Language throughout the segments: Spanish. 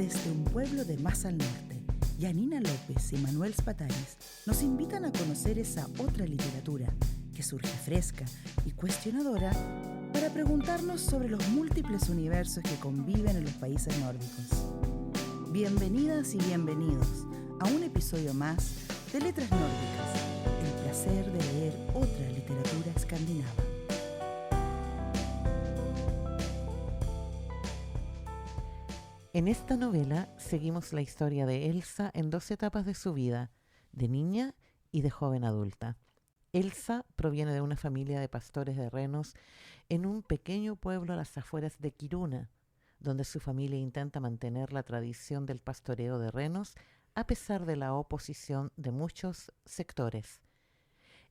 Desde un pueblo de más al norte, Yanina López y Manuel Spatanis nos invitan a conocer esa otra literatura que surge fresca y cuestionadora para preguntarnos sobre los múltiples universos que conviven en los países nórdicos. Bienvenidas y bienvenidos a un episodio más de Letras Nórdicas, el placer de leer otra literatura escandinava. En esta novela seguimos la historia de Elsa en dos etapas de su vida, de niña y de joven adulta. Elsa proviene de una familia de pastores de renos en un pequeño pueblo a las afueras de Kiruna, donde su familia intenta mantener la tradición del pastoreo de renos a pesar de la oposición de muchos sectores.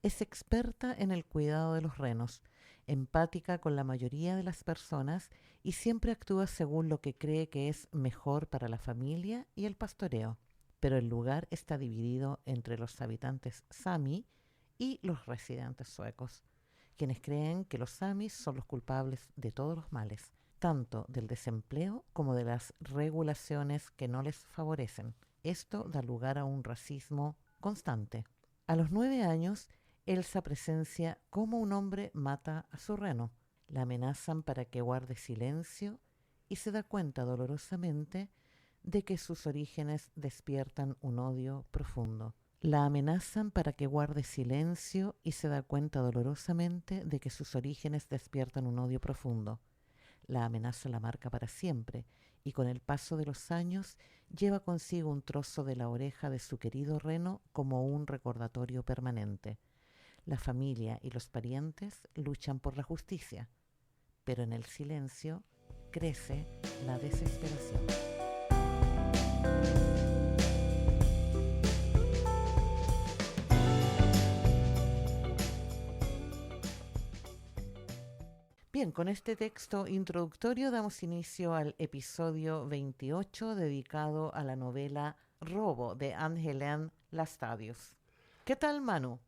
Es experta en el cuidado de los renos, empática con la mayoría de las personas y siempre actúa según lo que cree que es mejor para la familia y el pastoreo. Pero el lugar está dividido entre los habitantes sami y los residentes suecos, quienes creen que los samis son los culpables de todos los males, tanto del desempleo como de las regulaciones que no les favorecen. Esto da lugar a un racismo constante. A los 9 años, Elsa presencia cómo un hombre mata a su reno. La amenazan para que guarde silencio y se da cuenta dolorosamente de que sus orígenes despiertan un odio profundo. La amenazan para que guarde silencio y se da cuenta dolorosamente de que sus orígenes despiertan un odio profundo. La amenaza la marca para siempre y con el paso de los años lleva consigo un trozo de la oreja de su querido reno como un recordatorio permanente. La familia y los parientes luchan por la justicia, pero en el silencio crece la desesperación. Bien, con este texto introductorio damos inicio al episodio 28 dedicado a la novela Robo de Anne-Hélène Lastadius. ¿Qué tal, Manu?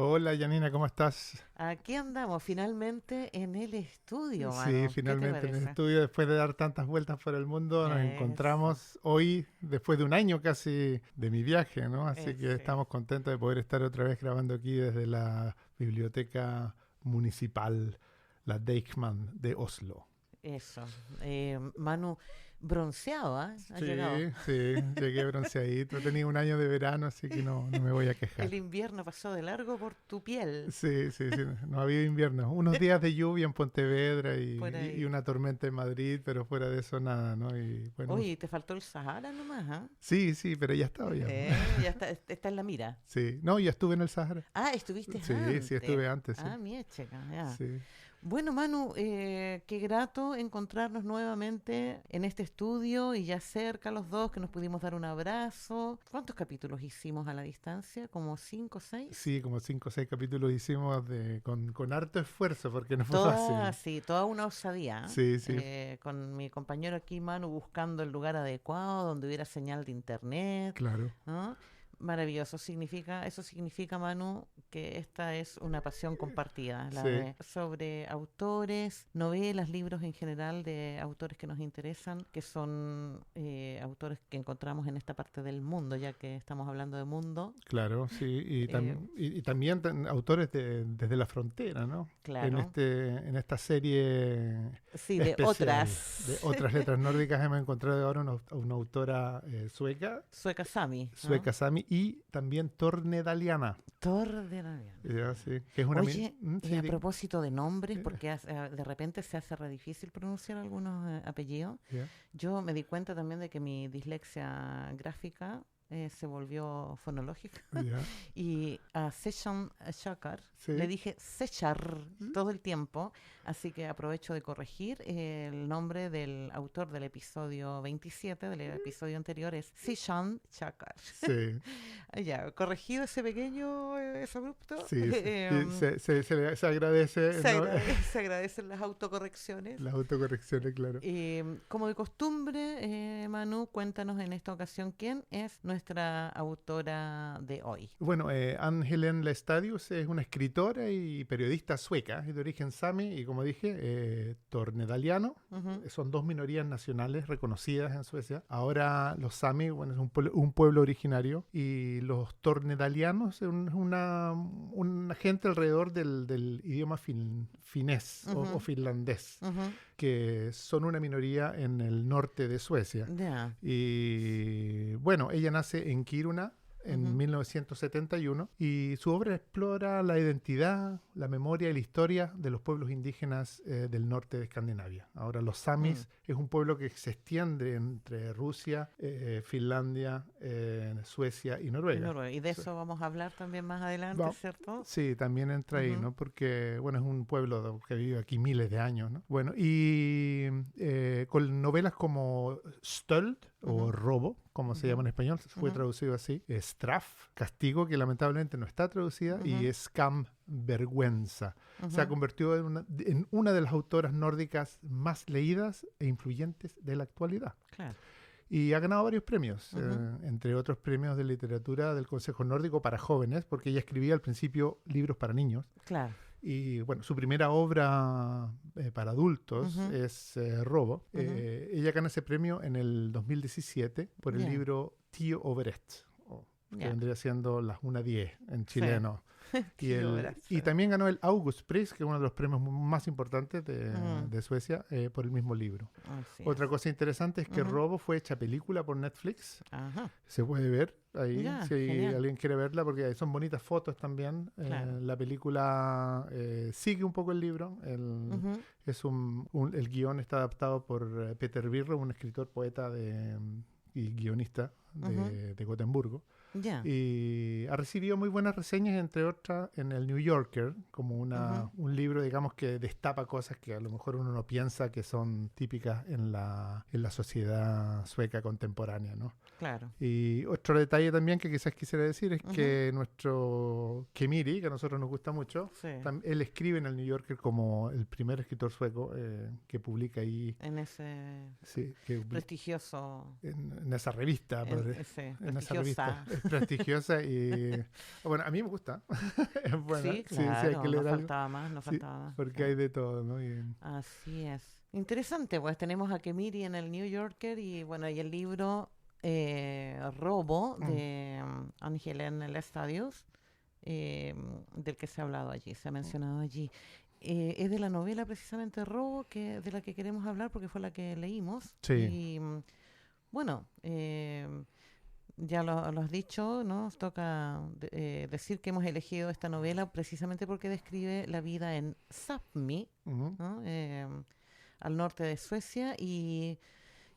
Hola Yanina, ¿cómo estás? Aquí andamos finalmente en el estudio, Manu. Sí, ¿Qué te finalmente en el parece? estudio, después de dar tantas vueltas por el mundo, nos Eso. encontramos hoy, después de un año casi de mi viaje, ¿no? Así que Sí. estamos contentos de poder estar otra vez grabando aquí desde la biblioteca municipal, la Deichman de Oslo. Eso. Manu, bronceado, ¿ah? Ha llegado. Sí, llegué bronceadito. Tenía un año de verano, así que no me voy a quejar. El invierno pasó de largo por tu piel. Sí, no había invierno. Unos días de lluvia en Pontevedra Por ahí. y una tormenta en Madrid, pero fuera de eso nada, ¿no? Y bueno, Oye, te faltó el Sahara nomás, ¿ah? sí, pero ya estaba ya. Ya está en la mira. Sí, no, ya estuve en el Sahara. Ah, estuviste Sí, antes. sí, estuve antes, sí. Ah, mía, checa, ya. Sí. Bueno, Manu, qué grato encontrarnos nuevamente en este estudio y ya cerca los dos, que nos pudimos dar un abrazo. ¿Cuántos capítulos hicimos a la distancia? ¿Como 5 o 6? Sí, como 5 o 6 capítulos hicimos con harto esfuerzo, porque no fue fácil. Sí, toda una osadía. Sí. Con mi compañero aquí, Manu, buscando el lugar adecuado donde hubiera señal de internet. Claro. ¿No? Maravilloso. Eso significa, Manu, que esta es una pasión compartida, sobre autores, novelas, libros en general de autores que nos interesan, que son autores que encontramos en esta parte del mundo, ya que estamos hablando de mundo. Claro, sí, y también autores desde la frontera, ¿no? Claro. En esta serie sí, de especial, de otras letras nórdicas hemos encontrado ahora una autora sueca. Sueca Sami. Sueca Sami y también Tornedaliana. Tornedaliana. Sí, que es una Oye, y a sí, propósito de nombres, porque de repente se hace re difícil pronunciar algunos apellidos, yo me di cuenta también de que mi dislexia gráfica se volvió fonológica. Y a Seshan Shakar le dije Sechar todo el tiempo, así que aprovecho de corregir el nombre del autor del episodio 27, del episodio anterior, es Seshan Shakar. Sí. Ya, corregido ese pequeño abrupto. Sí, se agradece. Se agradecen las autocorrecciones. Las autocorrecciones, claro. Como de costumbre, Manu, cuéntanos en esta ocasión quién es nuestro nuestra autora de hoy? Bueno, Ann-Helén Lestadius es una escritora y periodista sueca, es de origen sami y, como dije, tornedaliano. Ujú. Son dos minorías nacionales reconocidas en Suecia. Ahora los sami, bueno, es un pueblo originario, y los tornedalianos es una gente alrededor del idioma finés o finlandés, Ujú. que son una minoría en el norte de Suecia. Ya. Y bueno, ella nace en Kiruna en Ujú. 1971 y su obra explora la identidad, la memoria y la historia de los pueblos indígenas del norte de Escandinavia. Ahora, los samis es un pueblo que se extiende entre Rusia, Finlandia, Suecia y Noruega. Noruega. Y de Sí. eso vamos a hablar también más adelante, Va- ¿cierto? Sí, también entra ahí, Ujú. ¿no? Porque, bueno, es un pueblo que vive aquí miles de años, ¿no? Bueno, y con novelas como Stöld o Ujú. Robo, como se Ujú. llama en español, fue Ujú. traducido así, Straff, Castigo, que lamentablemente no está traducida, y Ujú. Skam, Vergüenza. Se ha Ujú. convertido en una de las autoras nórdicas más leídas e influyentes de la actualidad. Claro. Y ha ganado varios premios, Ujú. entre otros premios de literatura del Consejo Nórdico para jóvenes, porque ella escribía al principio libros para niños. Claro. Y bueno, su primera obra para adultos Ujú. es Robo. Ujú. Ella gana ese premio en el 2017 por el Ya. libro Tío Overett, que Ya. vendría siendo las 1:10 en chileno. Tío, verás, Y también ganó el Augustpris, que es uno de los premios más importantes Mm. de Suecia, por el mismo libro. Así Otra es. cosa interesante es que Ujú. Robo fue hecha película por Netflix. Ajá. Se puede ver ahí, Ya, si genial. alguien quiere verla, porque son bonitas fotos también. Claro. La película sigue un poco el libro. Ujú. El guión está adaptado por Peter Birro, un escritor, poeta y guionista de Gotemburgo. Ya. Y ha recibido muy buenas reseñas, entre otras, en el New Yorker, como Ujú. un libro, digamos, que destapa cosas que a lo mejor uno no piensa que son típicas en la sociedad sueca contemporánea, ¿no? Claro. Y otro detalle también que quizás quisiera decir es Ujú. que nuestro Kemiri, que a nosotros nos gusta mucho, Sí. él escribe en el New Yorker como el primer escritor sueco que publica ahí, En ese sí, que prestigioso. en esa revista, En ese en esa revista. prestigiosa. Es prestigiosa y bueno, a mí me gusta. Es buena. Sí, Sí, hay claro. que No leer algo. faltaba más, no Sí, faltaba más. porque Claro. hay de todo, ¿no? Así es. Interesante, pues tenemos a Kemiri en el New Yorker y bueno, y el libro Robo de Ann-Helén Lestadius, del que se ha hablado allí, se ha mencionado allí. Es de la novela precisamente Robo, de la que queremos hablar porque fue la que leímos. Sí. Y bueno, ya lo has dicho, ¿no? Nos toca decir que hemos elegido esta novela precisamente porque describe la vida en Sápmi, Ujú. ¿no? Al norte de Suecia y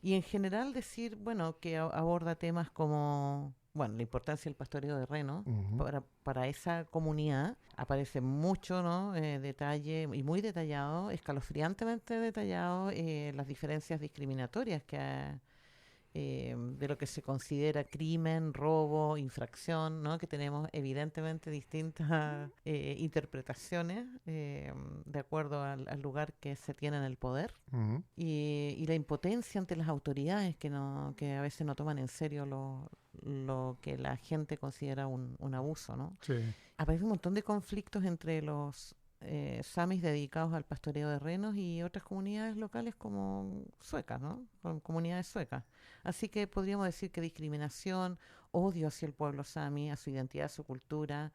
en general decir, bueno, que aborda temas como, bueno, la importancia del pastoreo de reno Ujú. para esa comunidad. Aparece mucho, ¿no? Detalle y muy detallado, escalofriantemente detallado, las diferencias discriminatorias de lo que se considera crimen, robo, infracción, ¿no? Que tenemos evidentemente distintas interpretaciones de acuerdo al lugar que se tiene en el poder Ujú. y la impotencia ante las autoridades que a veces no toman en serio lo que la gente considera un abuso, ¿no? Sí. Aparece un montón de conflictos entre los samis dedicados al pastoreo de renos y otras comunidades locales como suecas, ¿no? Comunidades suecas. Así que podríamos decir que discriminación, odio hacia el pueblo sami, a su identidad, a su cultura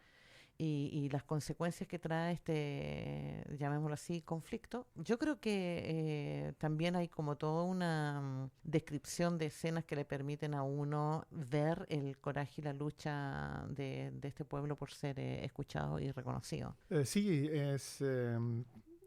y las consecuencias que trae llamémoslo así, conflicto. Yo creo que también hay como toda una descripción de escenas que le permiten a uno ver el coraje y la lucha de este pueblo por ser escuchado y reconocido. Sí,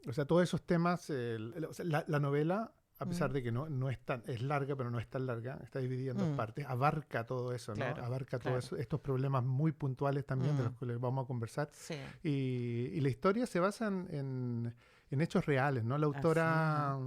o sea, todos esos temas, o sea, la novela, a pesar de que no es es larga, pero no es tan larga, está dividida en dos partes, abarca todo eso, ¿no? Claro, Abarca claro. todos estos problemas muy puntuales también de los que les vamos a conversar. Sí. Y la historia se basa en hechos reales, ¿no? La autora,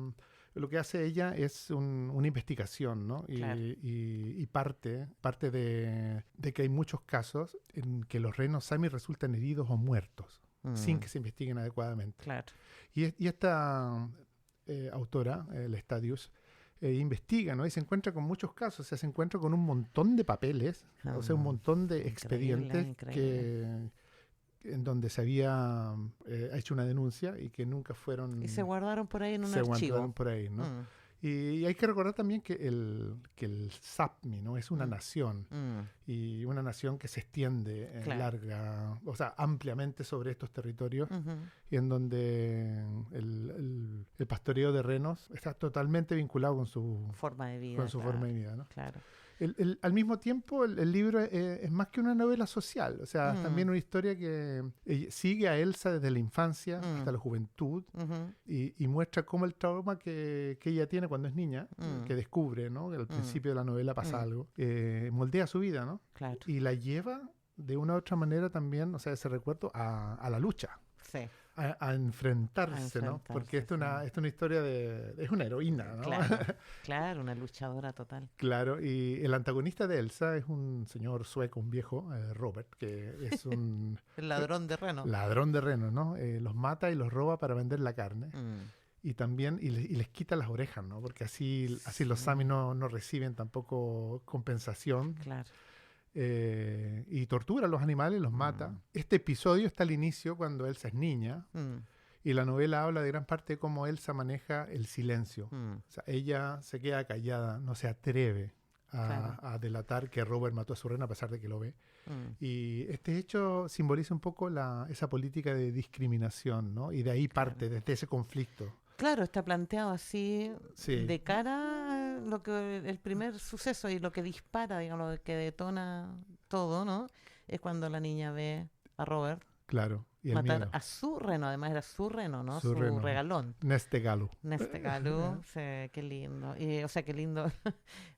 lo que hace ella es una investigación, ¿no? Claro. Y parte de que hay muchos casos en que los renos sami resultan heridos o muertos sin que se investiguen adecuadamente. Claro. Y esta autora, Lestadius, investiga, ¿no? Y se encuentra con muchos casos, o sea, se encuentra con un montón de papeles, o sea, un montón de expedientes en donde se había hecho una denuncia y que nunca fueron... Y se guardaron por ahí en un se archivo. guardaron por ahí, ¿no? Y hay que recordar también que el Sápmi, ¿no? Es una nación, y una nación que se extiende larga, o sea, ampliamente sobre estos territorios, y en donde el pastoreo de renos está totalmente vinculado con su forma de vida. Con su forma de vida, ¿no? Claro. Al mismo tiempo, el libro es más que una novela social, o sea, es también una historia que sigue a Elsa desde la infancia hasta la juventud, y muestra cómo el trauma que ella tiene cuando es niña, que descubre, ¿no? Que al principio de la novela pasa algo, moldea su vida, ¿no? Claro. Y la lleva de una u otra manera también, o sea, ese recuerdo a la lucha. Sí. A enfrentarse, ¿no? Porque esto es una historia es una heroína, ¿no? Claro, una luchadora total. Claro, y el antagonista de Elsa es un señor sueco, un viejo, Robert, que es un... El ladrón de renos. Ladrón de renos, ¿no? Los mata y los roba para vender la carne. Y también, y les quita las orejas, ¿no? Porque así los Sami no reciben tampoco compensación. Claro. Y tortura a los animales, los mata. Este episodio está al inicio cuando Elsa es niña, y la novela habla de gran parte de cómo Elsa maneja el silencio. O sea, ella se queda callada, no se atreve a delatar que Robert mató a su reina a pesar de que lo ve. Y este hecho simboliza un poco esa política de discriminación, ¿no? Y de ahí parte, desde ese conflicto. Claro, está planteado así de cara a el primer suceso y lo que dispara, digamos, lo que detona todo, ¿no? Es cuando la niña ve a Robert y el matar miedo a su reno, además era su reno, ¿no? Su reno. regalón. Nestegalu. Sí, qué lindo. O sea, qué lindo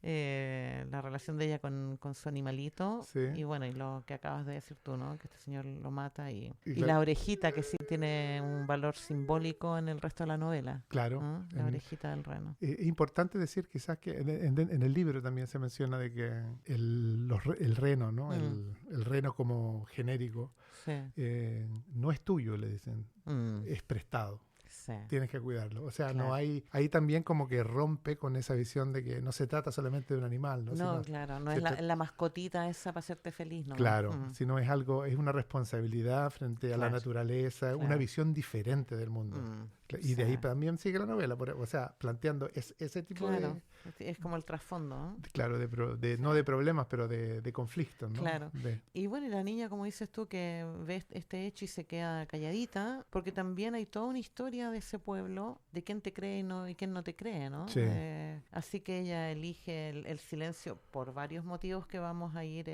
la relación de ella con su animalito. Sí. Y bueno, y lo que acabas de decir tú, ¿no? Que este señor lo mata y la orejita, que sí tiene un valor simbólico en el resto de la novela. Claro. ¿no? La orejita del reno. Es importante decir quizás que en el libro también se menciona de que el reno, ¿no? El reno como genérico, no es tuyo, le dicen, es prestado. Sí. Tienes que cuidarlo. O sea, Claro. no hay... Ahí también como que rompe con esa visión de que no se trata solamente de un animal, ¿no? No, claro, no es la mascotita esa para hacerte feliz, ¿no? Claro, sino es algo, es una responsabilidad frente a la naturaleza, una visión diferente del mundo. Y de ahí también sigue la novela, o sea, planteando ese tipo de... Es como el trasfondo, ¿no? Claro, no de problemas, pero de conflictos, ¿no? Claro. Y bueno, y la niña, como dices tú, que ve este hecho y se queda calladita, porque también hay toda una historia de ese pueblo, de quién te cree y quién no te cree, ¿no? Sí. Así que ella elige el silencio por varios motivos que vamos a ir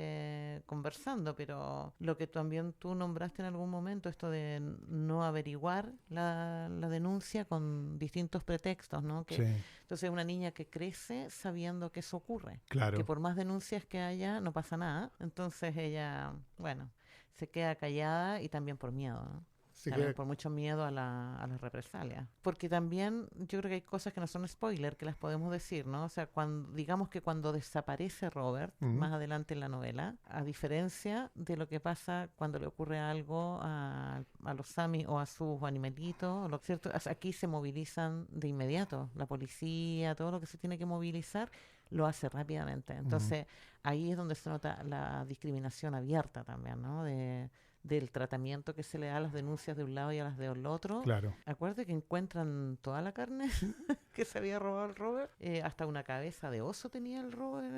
conversando, pero lo que también tú nombraste en algún momento, esto de no averiguar la denuncia con distintos pretextos, ¿no? Entonces una niña que crece sabiendo que eso ocurre, que por más denuncias que haya no pasa nada, entonces ella, bueno, se queda callada y también por miedo, ¿no? Por mucho miedo a las represalias. Porque también yo creo que hay cosas que no son spoiler, que las podemos decir, ¿no? O sea, digamos que cuando desaparece Robert, más adelante en la novela, a diferencia de lo que pasa cuando le ocurre algo a los Sami o a sus animalitos, lo cierto, aquí se movilizan de inmediato. La policía, todo lo que se tiene que movilizar, lo hace rápidamente. Entonces, ahí es donde se nota la discriminación abierta también, ¿no? Del tratamiento que se le da a las denuncias de un lado y a las del otro. Claro. Acuérdate que encuentran toda la carne que se había robado el Robert. Hasta una cabeza de oso tenía el Robert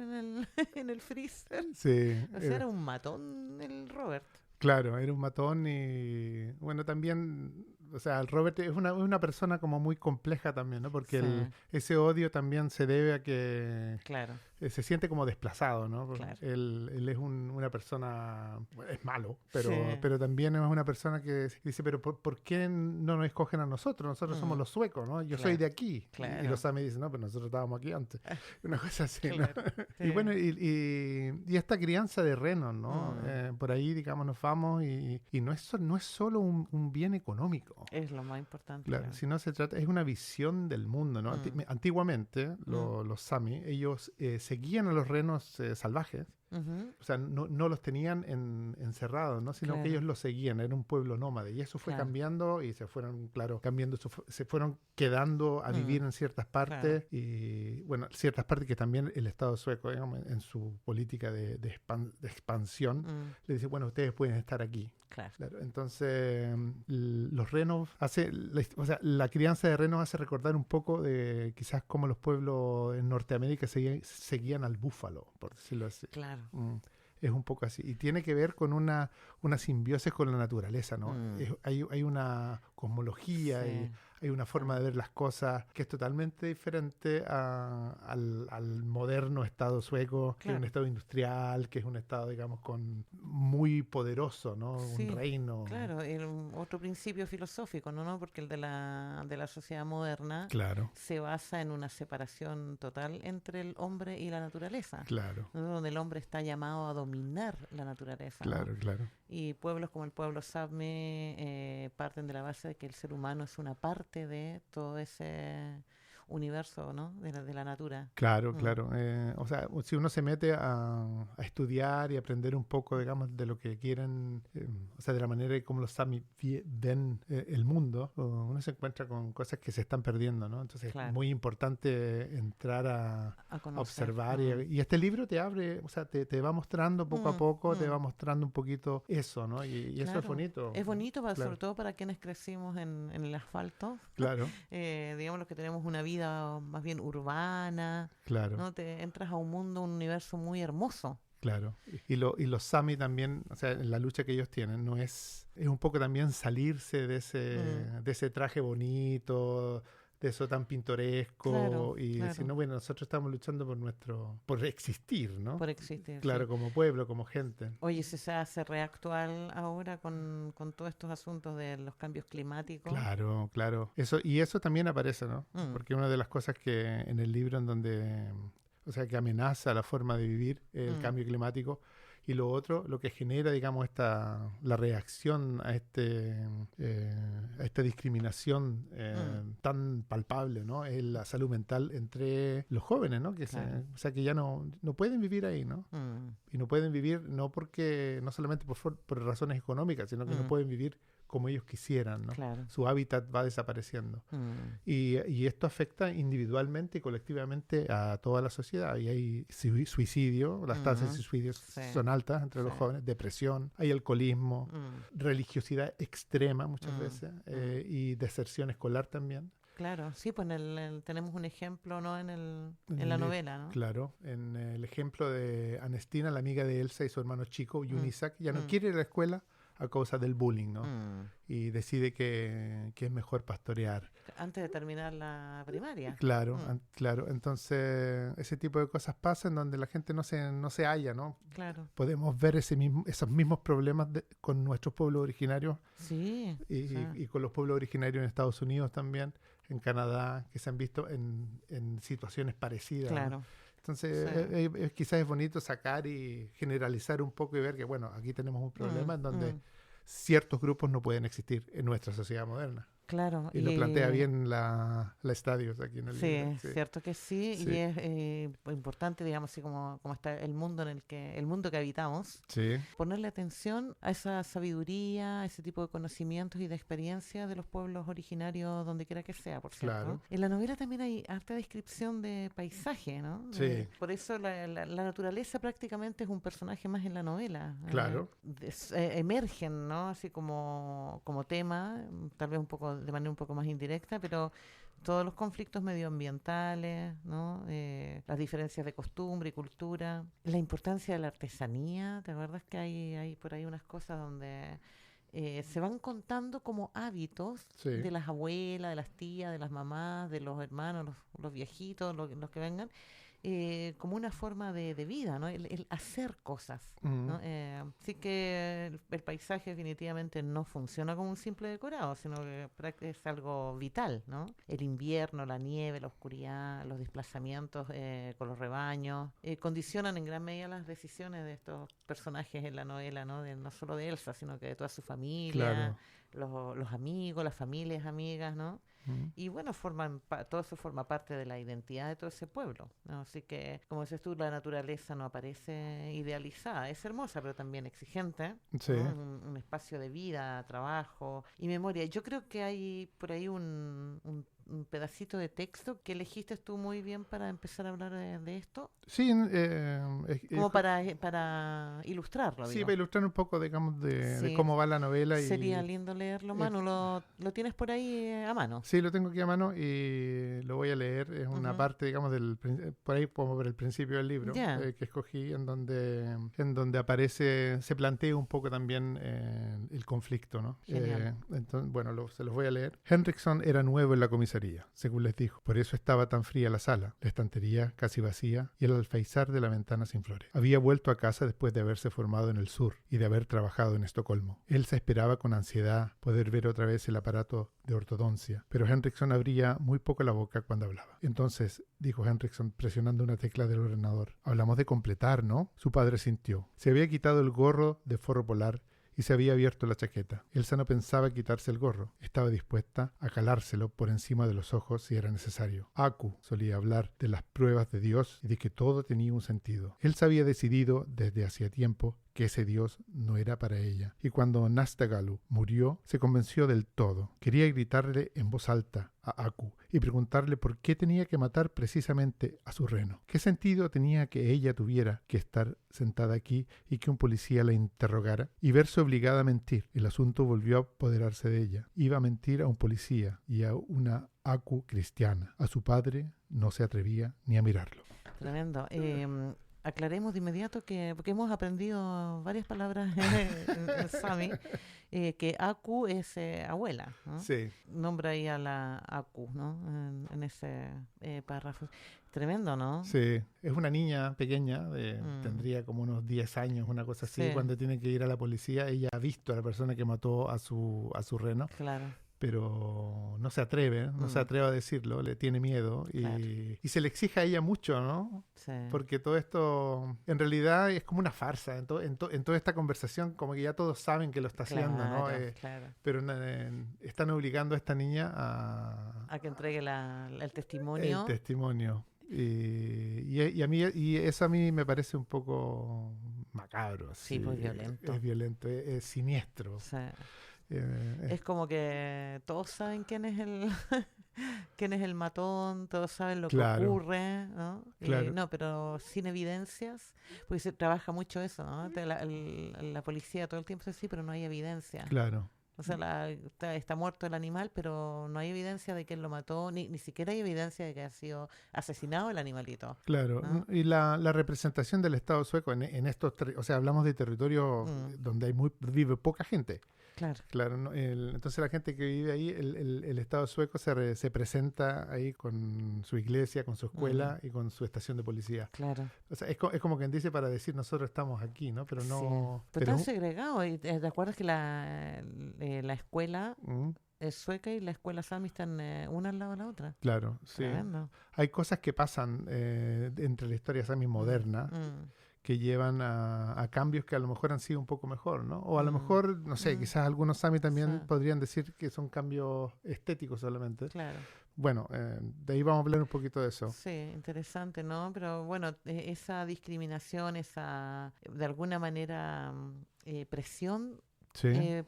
en el freezer. Sí. O sea, era un matón el Robert. Claro, era un matón y bueno, también, o sea, el Robert es una persona como muy compleja también, ¿no? Porque ese odio también se debe a que se siente como desplazado, ¿no? Claro. Él es una persona, es malo, pero también es una persona que dice, pero ¿por qué no nos escogen a nosotros? Nosotros somos los suecos, ¿no? Yo soy de aquí. Y los Sami dicen, no, pero nosotros estábamos aquí antes. Una cosa así, ¿no? Y bueno, y esta crianza de renos, ¿no? Por ahí, digamos, nos vamos y no es solo un bien económico. Es lo más importante. Claro, sino se trata, es una visión del mundo, ¿no? Antiguamente, los Sami, ellos seguían a los renos salvajes Ujú. O sea, no los tenían encerrados, ¿no? Sino que Claro. ellos los seguían, era un pueblo nómade. Y eso fue Claro. cambiando y se fueron, claro, cambiando, se fueron quedando a vivir en ciertas partes. Claro. Y, bueno, ciertas partes que también el Estado sueco, digamos, en su política de expansión, le dice, bueno, ustedes pueden estar aquí. Claro. Claro, entonces los renos o sea, la crianza de renos hace recordar un poco de quizás cómo los pueblos en Norteamérica seguían al búfalo, por decirlo así. Claro. Es un poco así. Y tiene que ver con una simbiosis con la naturaleza, ¿no? Hay una cosmología y Sí. hay una forma de ver las cosas que es totalmente diferente al moderno Estado sueco, que es un Claro. Estado industrial, que es un Estado, digamos, muy poderoso, ¿no? Sí, Un reino. claro, otro principio filosófico, ¿no? Porque el de la sociedad moderna Claro, se basa en una separación total entre el hombre y la naturaleza, claro, ¿no? Donde el hombre está llamado a dominar la naturaleza, ¿no? claro, claro. Y pueblos como el pueblo Sápmi parten de la base de que el ser humano es una parte de todo ese universo, ¿no? De la natura. Claro, claro. O sea, si uno se mete a estudiar y aprender un poco, digamos, de lo que quieren, o sea, de la manera como los Sami ven el mundo, uno se encuentra con cosas que se están perdiendo, ¿no? Entonces Claro. es muy importante entrar a conocer. observar. Y este libro te abre, o sea, te va mostrando poco a poco, te va mostrando un poquito eso, ¿no? Y eso es Claro. bonito. Es bonito, Claro. sobre todo para quienes crecimos en el asfalto. Claro, Digamos los que tenemos una vida más bien urbana, claro. ¿no? Te entras a un mundo, un universo muy hermoso. Claro, y los Sami también, o sea, en la lucha que ellos tienen, no es un poco también salirse de ese traje bonito, de eso tan pintoresco, Claro, y claro. decir, no, bueno, nosotros estamos luchando por existir, ¿no? Por existir. Claro, Sí. como pueblo, como gente. Oye, si se hace reactual ahora con todos estos asuntos de los cambios climáticos. Claro, claro. Y eso también aparece, ¿no? Porque una de las cosas que en el libro en donde, o sea, que amenaza la forma de vivir el cambio climático, y lo otro, lo que genera, digamos, la reacción a esta discriminación tan palpable, ¿no? Es la salud mental entre los jóvenes, ¿no? Claro. O sea, que ya no pueden vivir ahí, ¿no? Y no pueden vivir no solamente por razones económicas, sino que no pueden vivir como ellos quisieran, ¿no? Claro. Su hábitat va desapareciendo. Y esto afecta individualmente y colectivamente a toda la sociedad. Y hay suicidio, las tasas de suicidio son altas entre los jóvenes, depresión, hay alcoholismo, religiosidad extrema muchas veces, y deserción escolar también. Claro, sí, pues tenemos un ejemplo, ¿no? En la novela, ¿no? Claro, en el ejemplo de Anestina, la amiga de Elsa y su hermano chico, Yunisak, ya no quiere ir a la escuela a causa del bullying, ¿no? Y decide que es mejor pastorear. Antes de terminar la primaria. Claro, claro. Entonces, ese tipo de cosas pasan donde la gente no se halla, ¿no? Claro. Podemos ver esos mismos problemas con nuestros pueblos originarios Sí. y con los pueblos originarios en Estados Unidos también, en Canadá, que se han visto en situaciones parecidas, Claro. ¿no? Entonces, quizás es bonito sacar y generalizar un poco y ver que, bueno, aquí tenemos un problema en donde ciertos grupos no pueden existir en nuestra sociedad moderna. Claro. Y lo plantea bien la Estadios aquí en el Sí, libro. es cierto que sí. Sí. Y es importante, digamos, así como está el mundo el mundo que habitamos, Sí, ponerle atención a esa sabiduría, a ese tipo de conocimientos y de experiencias de los pueblos originarios, donde quiera que sea, por cierto. Claro. En la novela también hay harta descripción de paisaje, ¿no? Sí. Por eso la naturaleza prácticamente es un personaje más en la novela. Claro. Emergen, ¿no? Así como tema, tal vez de manera un poco más indirecta, pero todos los conflictos medioambientales, ¿no? Las diferencias de costumbre y cultura, la importancia de la artesanía. ¿Te acuerdas que hay por ahí unas cosas donde se van contando como hábitos de las abuelas, de las tías, de las mamás, de los hermanos, los viejitos, los que vengan, como una forma de vida, ¿no? El hacer cosas, ¿no? Así que el paisaje definitivamente no funciona como un simple decorado, sino que es algo vital, ¿no? El invierno, la nieve, la oscuridad, los desplazamientos con los rebaños, condicionan en gran medida las decisiones de estos personajes en la novela, ¿no? No solo de Elsa, sino que de toda su familia, Claro. los amigos, las familias amigas, ¿no? Y bueno, todo eso forma parte de la identidad de todo ese pueblo, ¿no? Así que, como dices tú, la naturaleza no aparece idealizada, es hermosa, pero también exigente, Sí. ¿no? Un espacio de vida, trabajo y memoria. Yo creo que hay por ahí un pedacito de texto que elegiste tú muy bien para empezar a hablar de esto, Sí, como para ilustrarlo, sí, digo. para ilustrar un poco, digamos, de Sí, cómo va la novela. sería lindo leerlo, Manu. ¿Lo tienes por ahí a mano? Sí, lo tengo aquí a mano y lo voy a leer. Es una Ujú. parte, digamos, por ahí como por el principio del libro Ya. que escogí, en donde aparece, se plantea un poco también el conflicto, ¿no? Genial. Entonces, bueno, se los voy a leer. Henriksen era nuevo en la comisaría, según les dijo. Por eso estaba tan fría la sala, la estantería casi vacía y el alféizar de la ventana sin flores. Había vuelto a casa después de haberse formado en el sur y de haber trabajado en Estocolmo. Elsa esperaba con ansiedad poder ver otra vez el aparato de ortodoncia, pero Henriksen abría muy poco la boca cuando hablaba. Entonces, dijo Henriksen presionando una tecla del ordenador, hablamos de completar, ¿no? Su padre sintió. Se había quitado el gorro de forro polar y se había abierto la chaqueta. Elsa no pensaba quitarse el gorro. Estaba dispuesta a calárselo por encima de los ojos si era necesario. Aku solía hablar de las pruebas de Dios y de que todo tenía un sentido. Elsa había decidido desde hacía tiempo que ese Dios no era para ella. Y cuando Nastagalu murió, se convenció del todo. Quería gritarle en voz alta a Aku y preguntarle por qué tenía que matar precisamente a su reno. ¿Qué sentido tenía que ella tuviera que estar sentada aquí y que un policía la interrogara y verse obligada a mentir? El asunto volvió a apoderarse de ella. Iba a mentir a un policía y a una Aku cristiana. A su padre no se atrevía ni a mirarlo. Tremendo. Aclaremos de inmediato porque hemos aprendido varias palabras en Sami, que Aku es abuela, ¿no? Sí. Nombra ahí a la Aku, ¿no? En ese párrafo. Tremendo, ¿no? Sí, es una niña pequeña, Mm. tendría como unos 10 años, una cosa así, Sí. cuando tiene que ir a la policía. Ella ha visto a la persona que mató a su reno, Claro. pero no se atreve, no se Mm. atreve a decirlo, le tiene miedo Claro. y se le exige a ella mucho, ¿no? Sí. Porque todo esto en realidad es como una farsa, en toda esta conversación como que ya todos saben que lo está haciendo, ¿no? Claro. Pero están obligando a esta niña A que entregue el testimonio. el testimonio. Y a mí eso a mí me parece un poco macabro. Sí, pues violento. Es violento, es siniestro. Sí. Es como que todos saben quién es quién es el matón, todos saben lo que Claro. ocurre, ¿no? Claro. No, pero sin evidencias, porque se trabaja mucho eso, ¿no? La policía todo el tiempo dice, sí, pero no hay evidencia. Claro. O sea, está muerto el animal, pero no hay evidencia de que él lo mató, ni siquiera hay evidencia de que ha sido asesinado el animalito. Claro, ¿no? y la representación del Estado sueco en estos, o sea, hablamos de territorios donde vive poca gente. Claro. Claro, ¿no? Entonces la gente que vive ahí, el Estado sueco se presenta ahí con su iglesia, con su escuela y con su estación de policía. Claro. O sea, es como quien dice para decir nosotros estamos aquí, ¿no? Pero no... Sí. Pero está segregado. Y ¿te acuerdas que la escuela es sueca y la escuela Sami están una al lado de la otra? Claro, sí. Tremendo. Hay cosas que pasan entre la historia Sami moderna que llevan a cambios que a lo mejor han sido un poco mejor, ¿no? O a lo mejor, no sé, quizás algunos Sami también podrían decir que son cambios estéticos solamente. Claro. Bueno, de ahí vamos a hablar un poquito de eso. Sí, interesante, ¿no? Pero bueno, esa discriminación, esa, de alguna manera, presión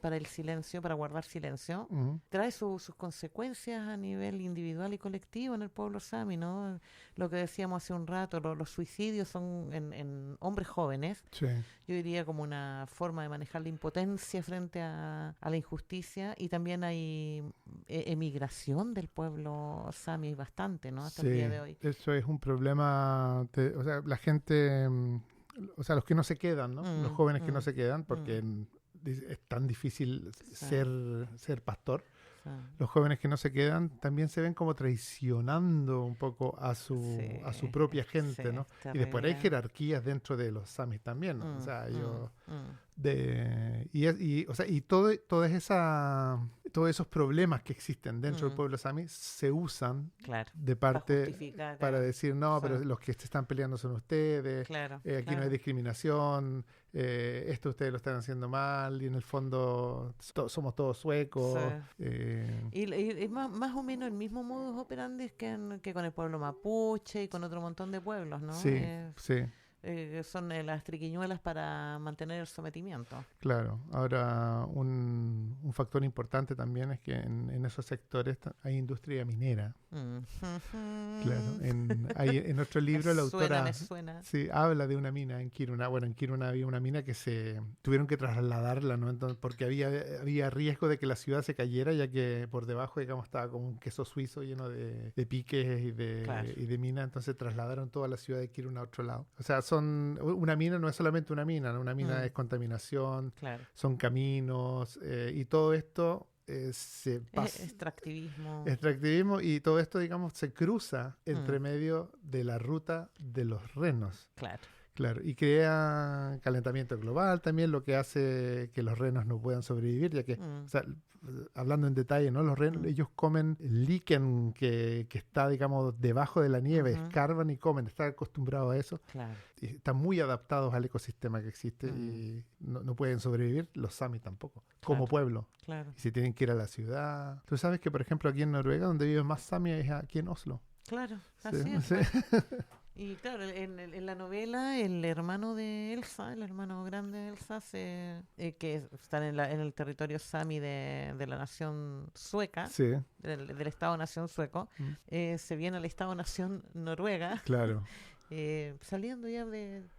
para el silencio, para guardar silencio, trae sus consecuencias a nivel individual y colectivo en el pueblo Sami, ¿no? Lo que decíamos hace un rato, los suicidios son en hombres jóvenes. Sí. Yo diría como una forma de manejar la impotencia frente a la injusticia, y también hay emigración del pueblo Sami bastante, ¿no? Hasta el día de hoy. Eso es un problema, o sea, la gente, o sea, los que no se quedan, ¿no? Los jóvenes que no se quedan, porque es tan difícil ser pastor. Los jóvenes que no se quedan también se ven como traicionando un poco a su propia gente, ¿no? Y después hay jerarquías dentro de los Samis también, ¿no? O sea, o sea, y toda esa todos esos problemas que existen dentro del Mm. pueblo sami se usan Claro. de Para parte justificar. para decir, no, pero Sí. los que se están peleando son ustedes, Claro. aquí no hay claro. discriminación, esto ustedes lo están haciendo mal, y en el fondo somos todos suecos. Sí. Y más o menos el mismo modus operandi que con el pueblo mapuche y con otro montón de pueblos, ¿no? Sí, sí, Son las triquiñuelas para mantener el sometimiento. claro. Ahora, un factor importante también es que en esos sectores hay industria minera. Claro. En otro libro la autora Me suena. sí, habla de una mina en Kiruna. Bueno, en Kiruna había una mina que se tuvieron que trasladarla, ¿no? Entonces, porque había riesgo de que la ciudad se cayera, ya que por debajo, digamos, estaba como un queso suizo lleno de piques Claro. y de mina. Entonces trasladaron toda la ciudad de Kiruna a otro lado. O sea, una mina no es solamente una mina, ¿no? Una mina es contaminación, Claro. son caminos, y todo esto se pasa. Extractivismo. Y todo esto, digamos, se cruza entre medio de la ruta de los renos. Claro. Claro, y crea calentamiento global también, lo que hace que los renos no puedan sobrevivir, ya que, o sea, hablando en detalle, ¿no? Los renos, ellos comen líquen que está, digamos, debajo de la nieve, escarban y comen, están acostumbrados a eso. Claro. Y están muy adaptados al ecosistema que existe y no pueden sobrevivir, los sami tampoco, como pueblo. Claro. Y si tienen que ir a la ciudad. Tú sabes que, por ejemplo, aquí en Noruega, donde viven más sami es aquí en Oslo. Claro, Sí, así es. sí. Y claro, en la novela, el hermano de Elsa, el hermano grande de Elsa, que están en el territorio sami de la nación sueca, Sí, del Estado-nación sueco, se viene al Estado-nación noruega, claro. saliendo ya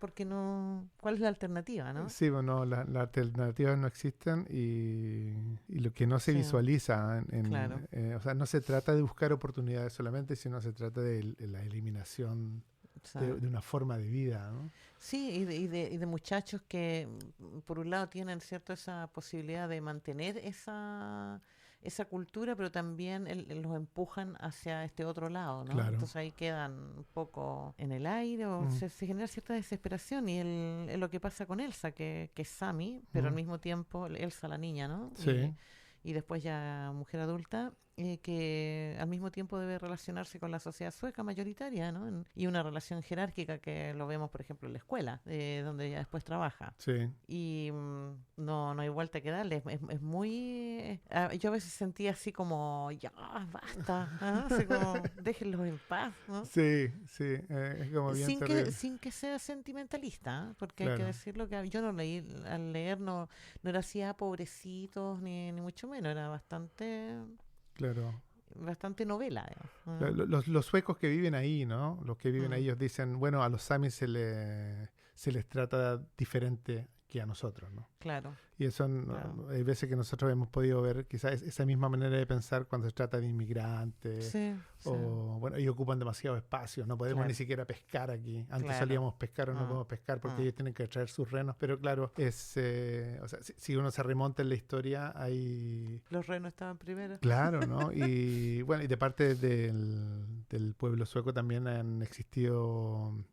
porque no, ¿cuál es la alternativa, no? Sí, bueno, las alternativas no existen y lo que no se Sí. visualiza, Claro. O sea, no se trata de buscar oportunidades solamente, sino se trata de la eliminación O sea, de una forma de vida, ¿no? sí, y de muchachos que, por un lado, tienen cierto esa posibilidad de mantener esa cultura, pero también los empujan hacia este otro lado, ¿no? Claro. Entonces ahí quedan un poco en el aire, o se genera cierta desesperación, y es lo que pasa con Elsa, que es Sami, pero al mismo tiempo Elsa la niña, ¿no? Sí. Y después ya mujer adulta, que al mismo tiempo debe relacionarse con la sociedad sueca mayoritaria, ¿no? Y una relación jerárquica que lo vemos, por ejemplo, en la escuela, donde ella después trabaja. Sí. Y no hay vuelta que darle. Es muy... yo a veces sentía así como, ya, basta, ¿no? Así como, déjenlos en paz, ¿no? Sí, sí, es como bien terrible. Sin que sea sentimentalista, ¿eh? Porque Claro. hay que decirlo, que yo no leí, al leer no era así, pobrecitos, ni mucho menos, era bastante novela, digamos. Los suecos que viven ahí, ¿no? Los que viven ahí, ellos dicen, bueno, a los samis se les trata diferente que a nosotros, ¿no? Claro. Y eso hay veces que nosotros hemos podido ver quizás esa misma manera de pensar cuando se trata de inmigrantes. Sí. O, bueno, ellos ocupan demasiado espacio, no podemos ni siquiera pescar aquí. Antes salíamos a pescar o no podemos pescar porque ellos tienen que traer sus renos. Pero claro, o sea, si uno se remonta en la historia, hay... Los renos estaban primero. Claro, ¿no? Y bueno, y de parte del pueblo sueco también han existido, o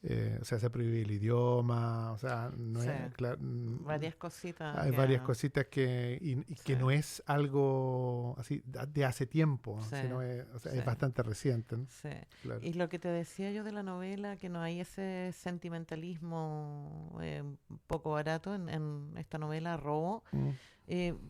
sea, se ha prohibido el idioma, o sea, no es... Claro, varias cositas. Hay varias cositas que no es algo así de hace tiempo, sino es bastante reciente, ¿no? Sí. Claro. Y lo que te decía yo de la novela, que no hay ese sentimentalismo un poco barato en esta novela, Robo,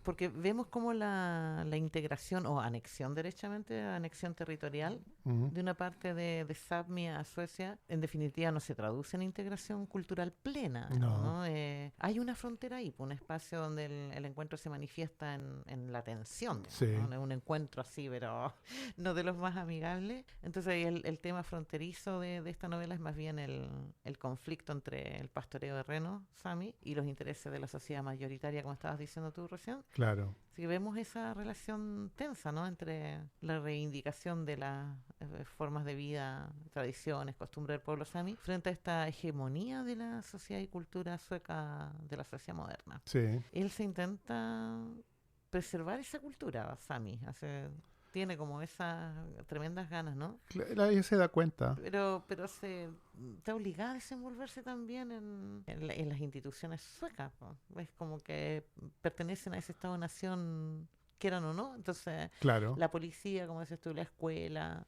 porque vemos como la integración o anexión, derechamente, anexión territorial de una parte de Sápmi a Suecia, en definitiva no se traduce en integración cultural plena, ¿no? Hay una frontera ahí, un espacio donde el encuentro se manifiesta en la tensión, digamos, ¿no? Un encuentro así, pero no de los más amigables. Entonces el tema fronterizo de esta novela es más bien el conflicto entre el pastoreo de renos, Sami, y los intereses de la sociedad mayoritaria, como estabas diciendo tú recién. Claro. Así que vemos esa relación tensa, ¿no? Entre la reivindicación de las formas de vida, tradiciones, costumbres del pueblo sami, frente a esta hegemonía de la sociedad y cultura sueca, de la sociedad moderna. Sí. Él se intenta preservar esa cultura sami, tiene como esas tremendas ganas, ¿no? Claro, ella se da cuenta. Pero está obligada a desenvolverse también en las instituciones suecas, ¿no? Es como que pertenecen a ese Estado-nación quieran o no. Entonces, Claro, la policía, como dices tú, la escuela,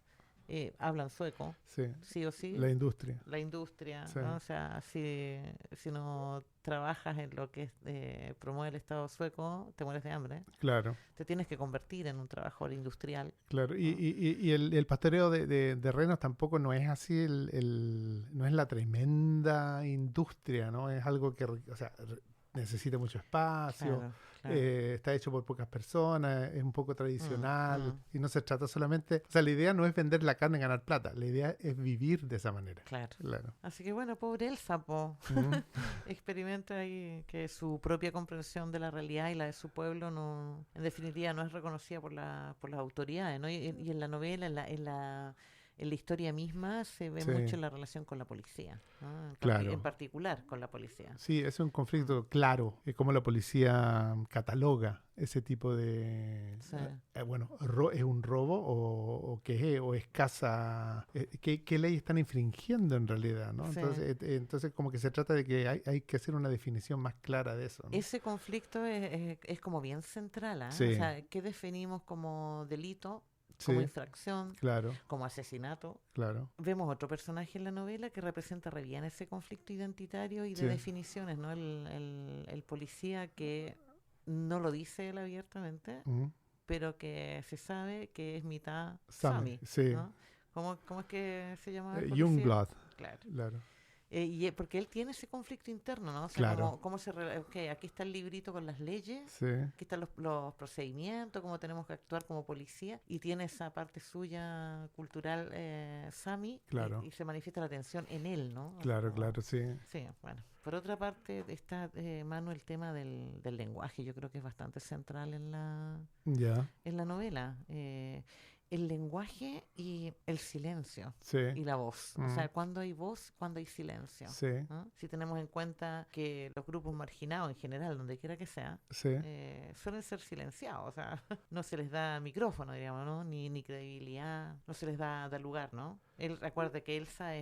hablan sueco, sí. sí o sí. La industria. La industria, Sí. ¿no? O sea, si no trabajas en lo que promueve el Estado sueco, te mueres de hambre. Claro, Te tienes que convertir en un trabajador industrial. claro. ¿no? Y el pastoreo de renos tampoco no es así, no es la tremenda industria, ¿no? Es algo que, o sea, necesita mucho espacio. Claro, claro. Está hecho por pocas personas, es un poco tradicional mm. y no se trata solamente, o sea, la idea no es vender la carne y ganar plata, la idea es vivir de esa manera. Claro. Claro. Así que bueno, pobre Elsa, Ujú. experimenta ahí que su propia comprensión de la realidad y la de su pueblo no, en definitiva, no es reconocida por las autoridades, ¿no? Y en la novela, en la historia misma, se ve Sí. mucho la relación con la policía, ¿no? Claro. En particular con la policía. Sí, es un conflicto claro, es como la policía cataloga ese tipo de, Sí. bueno, es un robo o qué es, o escasa, ¿qué ley están infringiendo en realidad, ¿no? Sí. Entonces como que se trata de que hay que hacer una definición más clara de eso, ¿no? Ese conflicto es como bien central, ¿ah? Sí. O sea, ¿qué definimos como delito, como Sí, infracción, claro, como asesinato? claro, Vemos otro personaje en la novela que representa re bien ese conflicto identitario y de Sí. definiciones, ¿no? El policía que no lo dice él abiertamente, Ujú. pero que se sabe que es mitad Sami, Sami, sí. ¿no? ¿Cómo es que se llama el policía? Youngblood, Claro. claro, Porque él tiene ese conflicto interno, ¿no? O sea, Claro. ok, aquí está el librito con las leyes, sí, aquí están los procedimientos, cómo tenemos que actuar como policía, y tiene esa parte suya cultural Sami, Claro. y se manifiesta la tensión en él, ¿no? O sea, claro, como- claro, sí, Sí, bueno. Por otra parte está, Manu, el tema del lenguaje. Yo creo que es bastante central ya, en la novela. El lenguaje y el silencio sí, y la voz. O sea, cuando hay voz, cuando hay silencio. sí, ¿No? Si tenemos en cuenta que los grupos marginados en general, donde quiera que sea, sí, suelen ser silenciados, o sea, no se les da micrófono, digamos, ¿no? Ni credibilidad, no se les da lugar, ¿no? Él recuerda que Elsa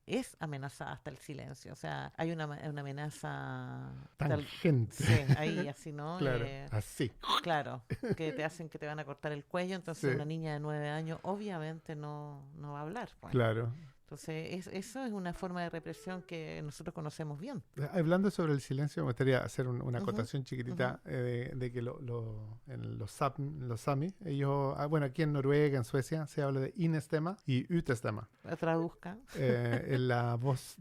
es amenazada hasta el silencio, o sea, hay una amenaza tangente, sí, ahí así, ¿no? claro, así, Claro, que te hacen que te van a cortar el cuello, entonces Sí. una niña de 9 años obviamente no va a hablar, pues. claro. Entonces, eso es una forma de represión que nosotros conocemos bien. Hablando sobre el silencio, me gustaría hacer una Ujú, acotación chiquitita de que en los Sami, ellos, bueno, aquí en Noruega, en Suecia, se habla de inestema y utestema. Traduzca. En la voz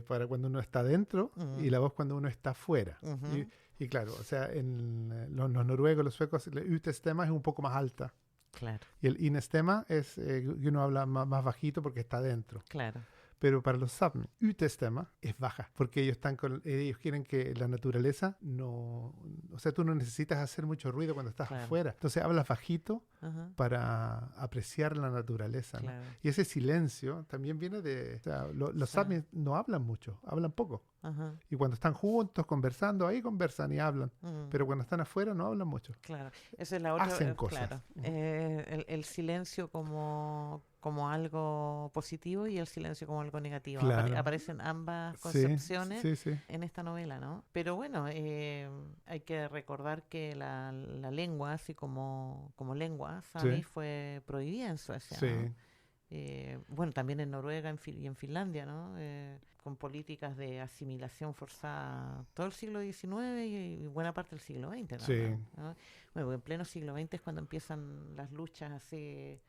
para cuando uno está dentro Ujú. y la voz cuando uno está fuera. Ujú. Y claro, o sea, en los noruegos, los suecos, la utestema es un poco más alta. Claro, Y el inestema es que uno habla más bajito porque está dentro. claro. Pero para los Sápmi, utestema es baja, porque ellos quieren que la naturaleza no... O sea, tú no necesitas hacer mucho ruido cuando estás Claro. afuera. Entonces hablas bajito Ajá, para apreciar la naturaleza, ¿no? claro. Y ese silencio también viene de... O sea, los Sí. Sápmi no hablan mucho, hablan poco. Ajá. Y cuando están juntos, conversando, ahí conversan y hablan. Mm. Pero cuando están afuera no hablan mucho. Claro, esa es la otra. Hacen cosas. Claro, Ujú. el silencio como algo positivo y el silencio como algo negativo. Claro. Aparecen ambas Sí, concepciones sí, sí. en esta novela, ¿no? Pero bueno, hay que recordar que la lengua, así como lengua, Sami, Sí. fue prohibida en Suecia, Sí, ¿no? Bueno, también en Noruega y en Finlandia, ¿no? Con políticas de asimilación forzada todo el siglo XIX y buena parte del siglo XX Sí. también, ¿no? Bueno, en pleno siglo XX es cuando empiezan las luchas así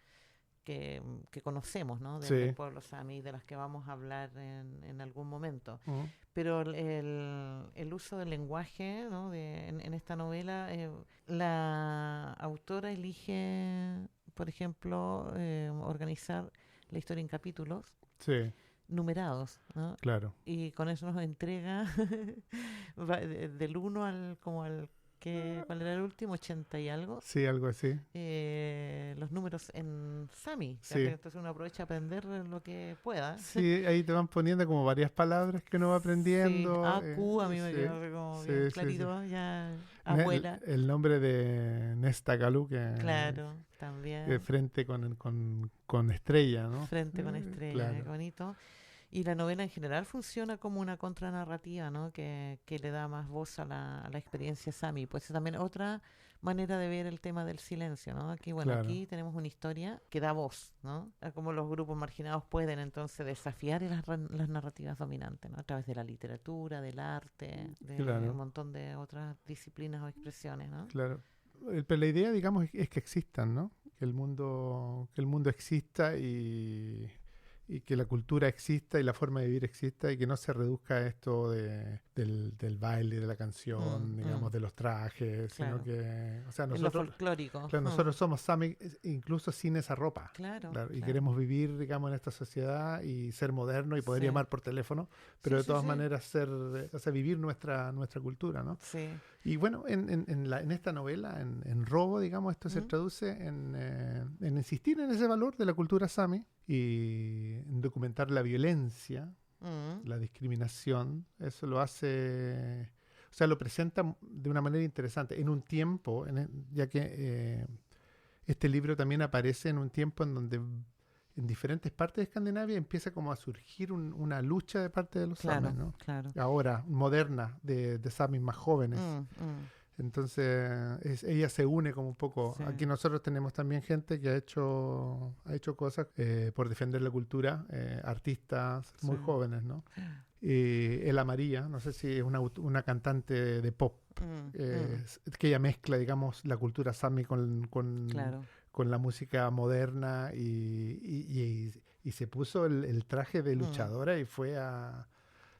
que conocemos, ¿no? Del pueblo sami, de las que vamos a hablar en algún momento. Ujú. Pero el uso del lenguaje, ¿no? En esta novela, la autora elige, por ejemplo, organizar la historia en capítulos Sí, numerados, ¿no? claro. Y con eso nos entrega del 1 al ¿cuál era el último? 80 y algo. Sí, algo así. Los números en Sami. Sí. Entonces uno aprovecha a aprender lo que pueda. Sí, ahí te van poniendo como varias palabras que uno va aprendiendo. Sí. AQ, a mí me sí, quedó así como sí, bien sí, clarito, ya Ne- abuela. El nombre de Nesta Galú, que Claro, también. frente con estrella, ¿no? Frente con estrella, Claro. qué bonito. Y la novela en general funciona como una contranarrativa, ¿no? Que le da más voz a la experiencia Sami. Pues es también otra manera de ver el tema del silencio, ¿no? Aquí, bueno, Claro. aquí tenemos una historia que da voz, ¿no? A cómo los grupos marginados pueden entonces desafiar las narrativas dominantes, ¿no? A través de la literatura, del arte, de Claro. un montón de otras disciplinas o expresiones, ¿no? Claro. Pero la idea, digamos, es que existan, ¿no? Que el mundo exista y que la cultura exista y la forma de vivir exista y que no se reduzca a esto del baile, de la canción, digamos, de los trajes, Claro. sino que, o sea, En lo nosotros, folclórico. claro, nosotros somos Sami incluso sin esa ropa. Claro, Claro, y claro. queremos vivir, digamos, en esta sociedad y ser modernos y poder Sí. llamar por teléfono, pero Sí, de sí, todas sí. maneras o sea, vivir nuestra cultura, ¿no? Sí. Y bueno, en esta novela, en Robo, digamos, esto se traduce en insistir en ese valor de la cultura Sami y en documentar la violencia, la discriminación. Eso lo hace, o sea, lo presenta de una manera interesante. En un tiempo, ya que este libro también aparece en un tiempo en donde en diferentes partes de Escandinavia empieza como a surgir una lucha de parte de los Claro, samis, ¿no? claro. Ahora, moderna, de samis más jóvenes. Entonces, ella se une como un poco. Sí. Aquí nosotros tenemos también gente que ha hecho cosas por defender la cultura, artistas muy Sí. jóvenes, ¿no? Ela María, no sé si es una cantante de pop, que ella mezcla, digamos, la cultura sami Claro. con la música moderna y se puso el traje de luchadora y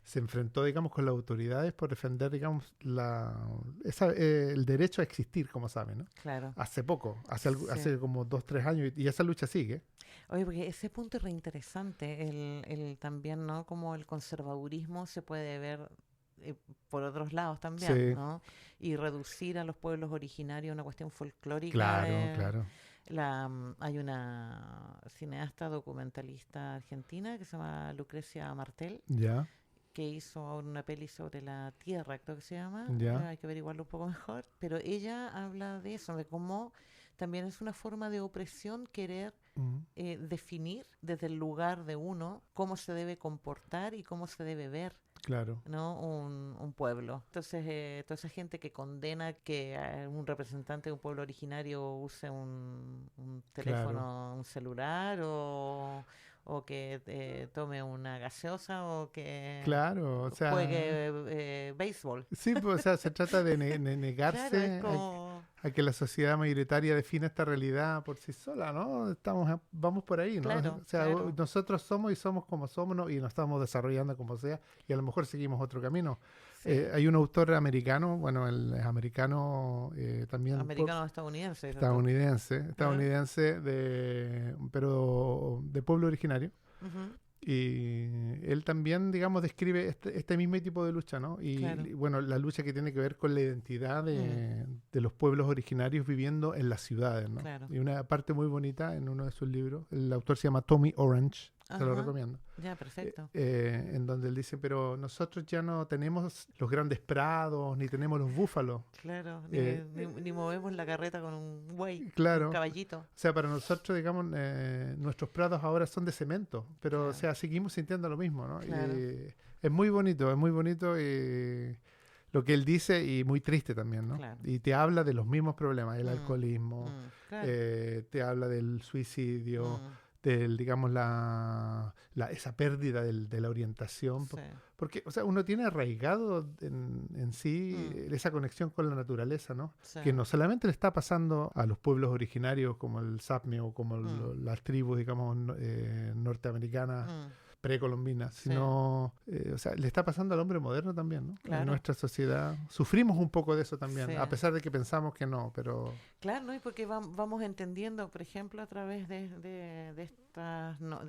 se enfrentó, digamos, con las autoridades por defender, digamos, el derecho a existir, como saben, ¿no? Claro. Hace poco, Sí. hace como 2-3 años, y esa lucha sigue. Oye, porque ese punto es reinteresante, el también, ¿no? Como el conservadurismo se puede ver por otros lados también, Sí. ¿no? Y reducir a los pueblos originarios a una cuestión folclórica. Claro. Hay una cineasta documentalista argentina que se llama Lucrecia Martel, Ya, que hizo una peli sobre la Tierra, creo que se llama. Ya. Hay que averiguarlo un poco mejor. Pero ella habla de eso, de cómo también es una forma de opresión querer definir desde el lugar de uno cómo se debe comportar y cómo se debe ver, claro. ¿no? Un pueblo. Entonces, toda esa gente que condena que un representante de un pueblo originario use un teléfono, un celular o que tome una gaseosa o que Claro, o sea, juegue béisbol. sí, pues, o sea, se trata de Claro, negarse es como... a que la sociedad mayoritaria defina esta realidad por sí sola, ¿no? Vamos por ahí, ¿no? Claro, O sea, claro. nosotros somos y somos como somos, ¿no? Y nos estamos desarrollando como sea y a lo mejor seguimos otro camino. Sí. Hay un autor americano, bueno, él es americano también. Americano-estadounidense. Estadounidense, pero de pueblo originario. Ujú. Y él también, digamos, describe este mismo tipo de lucha, ¿no? Claro. Y, bueno, la lucha que tiene que ver con la identidad de los pueblos originarios viviendo en las ciudades, ¿no? Claro. Y una parte muy bonita en uno de sus libros, el autor se llama Tommy Orange, se lo Ajá. recomiendo. Ya, perfecto. En donde él dice, pero nosotros ya no tenemos los grandes prados, ni tenemos los búfalos. Claro, eh, ni movemos la carreta con un buey, Claro. un caballito. O sea, para nosotros, digamos, nuestros prados ahora son de cemento, pero, Claro. o sea, seguimos sintiendo lo mismo, ¿no? Claro. Y es muy bonito lo que él dice y muy triste también, ¿no? Claro. Y te habla de los mismos problemas, el alcoholismo, Claro. te habla del suicidio, Mm, digamos, esa pérdida de la orientación. sí. Porque, o sea, uno tiene arraigado en sí esa conexión con la naturaleza, ¿no? Sí. Que no solamente le está pasando a los pueblos originarios como el Sápmi o como las tribus, digamos, norteamericanas precolombinas, Sí. sino, o sea, le está pasando al hombre moderno también, ¿no? Claro. En nuestra sociedad sufrimos un poco de eso también, Sí. a pesar de que pensamos que no, pero Claro, ¿no? Y porque vamos entendiendo, por ejemplo, a través de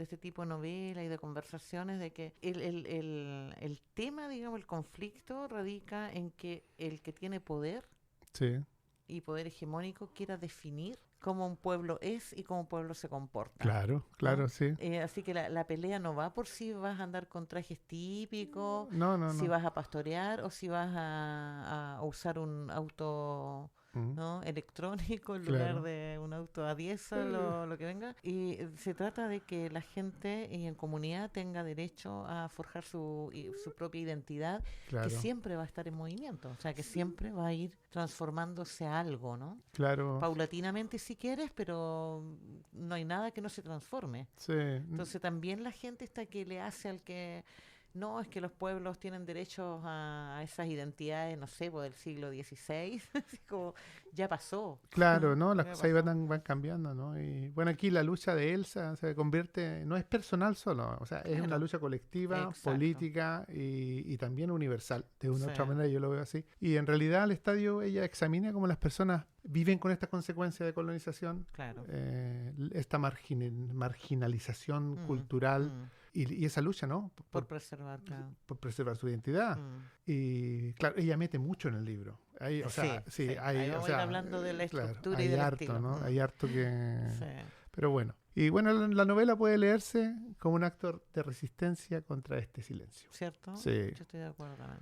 este tipo de novelas y de conversaciones, de que el tema, digamos, el conflicto radica en que el que tiene poder sí, y poder hegemónico quiera definir cómo un pueblo es y cómo un pueblo se comporta. claro, ¿no? sí. Así que la pelea no va por si vas a andar con trajes típicos, No, si no. vas a pastorear o si vas a usar un auto ¿no? Electrónico en Claro. lugar de un auto a diésel o lo que venga. Y se trata de que la gente en comunidad tenga derecho a forjar su propia identidad, Claro, que siempre va a estar en movimiento, o sea, que siempre va a ir transformándose a algo, ¿no? claro. Paulatinamente si quieres, pero no hay nada que no se transforme. Sí. Entonces también la gente está que le hace al que no, es que los pueblos tienen derechos a esas identidades, no sé, pues, del siglo XVI, así como ya pasó. Claro, ¿no? Las Ya cosas ahí pasó. van cambiando, ¿no? Y bueno, aquí la lucha de Elsa se convierte, no es personal solo, o sea, es una Claro. lucha colectiva, Exacto. política y también universal, de una u otra Sí. manera yo lo veo así. Y en realidad al estadio ella examina cómo las personas viven con estas consecuencias de colonización, Claro. esta marginalización cultural Mm. y esa lucha, ¿no? Por preservar, claro. Por preservar su identidad. Mm. Y claro, ella mete mucho en el libro. Ahí, o sea, sí, hay, Ahí o vamos a ir sea, hablando de la claro, estructura y hay del harto, estilo. ¿no? Mm. Hay harto que... Sí. Pero bueno. Y bueno, la novela puede leerse como un acto de resistencia contra este silencio. ¿Cierto? Sí. Yo estoy de acuerdo también.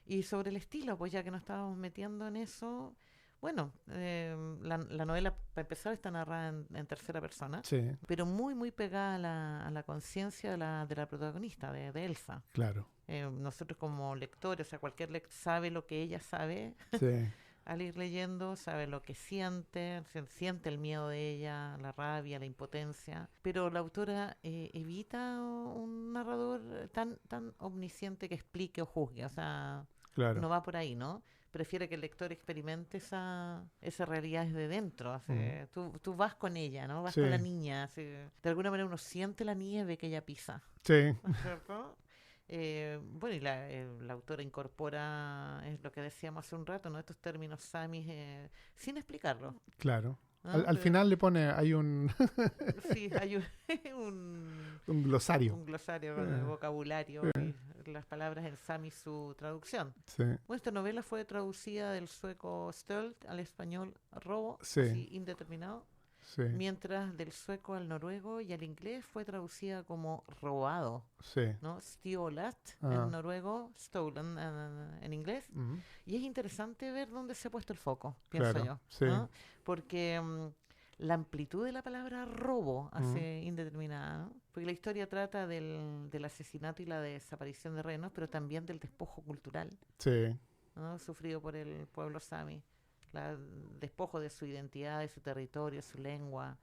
Y sobre el estilo, pues ya que nos estábamos metiendo en eso, bueno, la novela, para empezar, está narrada en tercera persona, Sí, pero muy, muy pegada a la conciencia de la protagonista, de Elsa. claro. Nosotros como lectores, o sea, cualquier lector sabe lo que ella sabe Sí, al ir leyendo, sabe lo que siente, siente el miedo de ella, la rabia, la impotencia, pero la autora evita un narrador tan omnisciente que explique o juzgue, o sea, claro. no va por ahí, ¿no? Prefiere que el lector experimente esa realidad desde dentro. Así, tú vas con ella, ¿no? Vas Sí. con la niña. Así, de alguna manera uno siente la nieve que ella pisa, Sí, ¿no es cierto? Bueno, y la autora incorpora, es lo que decíamos hace un rato, ¿no? Estos términos samis sin explicarlo, claro. ¿no? Al final le pone, hay Sí, hay un un glosario. un glosario con el vocabulario y las palabras en sami su traducción. Sí, Bueno, esta novela fue traducida del sueco stöld al español robo, Sí. así indeterminado, sí, mientras del sueco al noruego y al inglés fue traducida como robado, sí. ¿no? Stjolat Ah. en noruego, stolen en inglés. Ujú. Y es interesante ver dónde se ha pusto el foco, pienso Claro, yo, sí. ¿no? Porque la amplitud de la palabra robo hace indeterminada, ¿no? Porque la historia trata del asesinato y la desaparición de renos, pero también del despojo cultural, Sí, ¿no? Sufrido por el pueblo sami, despojo de su identidad, de su territorio, su lengua,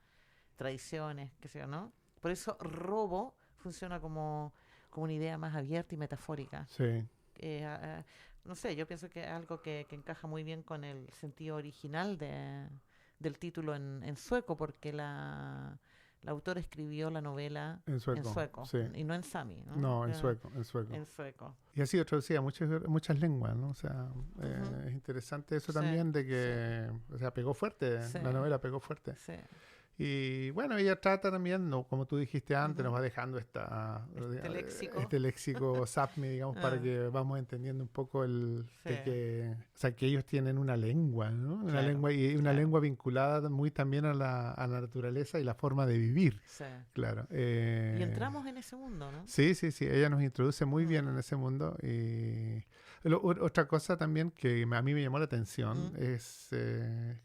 tradiciones, qué sé yo, ¿no? Por eso robo funciona como una idea más abierta y metafórica. sí, No sé, yo pienso que es algo que encaja muy bien con el sentido original del título en sueco, porque la autora escribió la novela en sueco. Sí. y no en sami, ¿no? No, en Eh, sueco, en sueco. En sueco. Y ha sido traducida a muchas lenguas, ¿no? O sea, es interesante eso Sí, también de que, o sea, pegó fuerte, Sí. la novela pegó fuerte. Sí. Y bueno, ella trata también, no, como tú dijiste antes, nos va dejando Este léxico. este léxico Sápmi, digamos, para Ah. que vamos entendiendo un poco de Sí. que, o sea, que ellos tienen una lengua, ¿no? Una Claro, lengua y una claro. lengua vinculada muy también a la naturaleza y la forma de vivir, Sí. claro. Y entramos en ese mundo, ¿no? Sí, ella nos introduce muy bien en ese mundo. Y otra cosa también que a mí me llamó la atención es,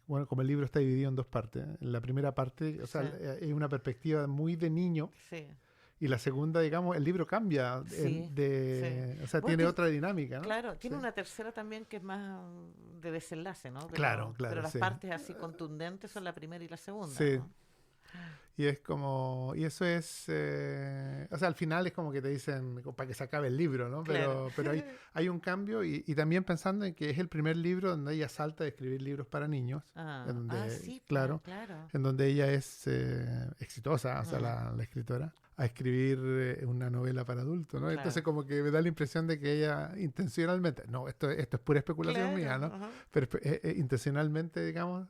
bueno, como el libro está dividido en dos partes. En la primera parte, o sea, Sí. es una perspectiva muy de niño. Sí. Y la segunda, digamos, el libro cambia, Sí, o sea, Bueno, tiene tiene- otra dinámica, ¿no? Claro, tiene Sí. una tercera también que es más de desenlace, ¿no? Claro, Pero las sí. partes así contundentes son la primera y la segunda, Sí. ¿no? Y es como, y eso es, o sea, al final es como que te dicen para que se acabe el libro, ¿no? Claro. Pero hay un cambio y también pensando en que es el primer libro donde ella salta de escribir libros para niños, en donde, Sí, pues, claro, claro. en donde ella es exitosa, o sea, la escritora, a escribir una novela para adultos, ¿no? Claro. Entonces como que me da la impresión de que ella intencionalmente, no, esto es pura especulación Claro, mía, ¿no? ajá. Pero intencionalmente, digamos,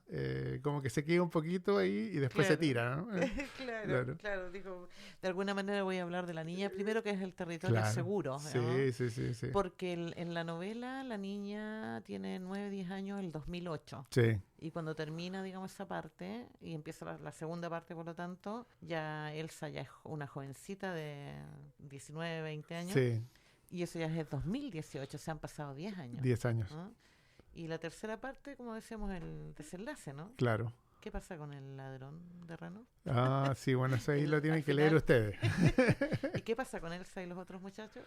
como que se queda un poquito ahí y después se Claro. tira, ¿no? Claro, claro, digo, de alguna manera voy a hablar de la niña primero, que es el territorio Claro. seguro, ¿no? Sí. Porque en la novela la niña tiene 9, 10 años el 2008. Sí, Y cuando termina, digamos, esa parte y empieza la segunda parte, por lo tanto, ya Elsa ya es una jovencita de 19, 20 años. sí, Y eso ya es 2018, se han pasado 10 años. 10 años. ¿No? Y la tercera parte, como decíamos, el desenlace, ¿no? Claro. ¿Qué pasa con el ladrón de Reno? Ah, sí, bueno, eso ahí lo tienen Al que leer final. ustedes. ¿Y qué pasa con Elsa y los otros muchachos?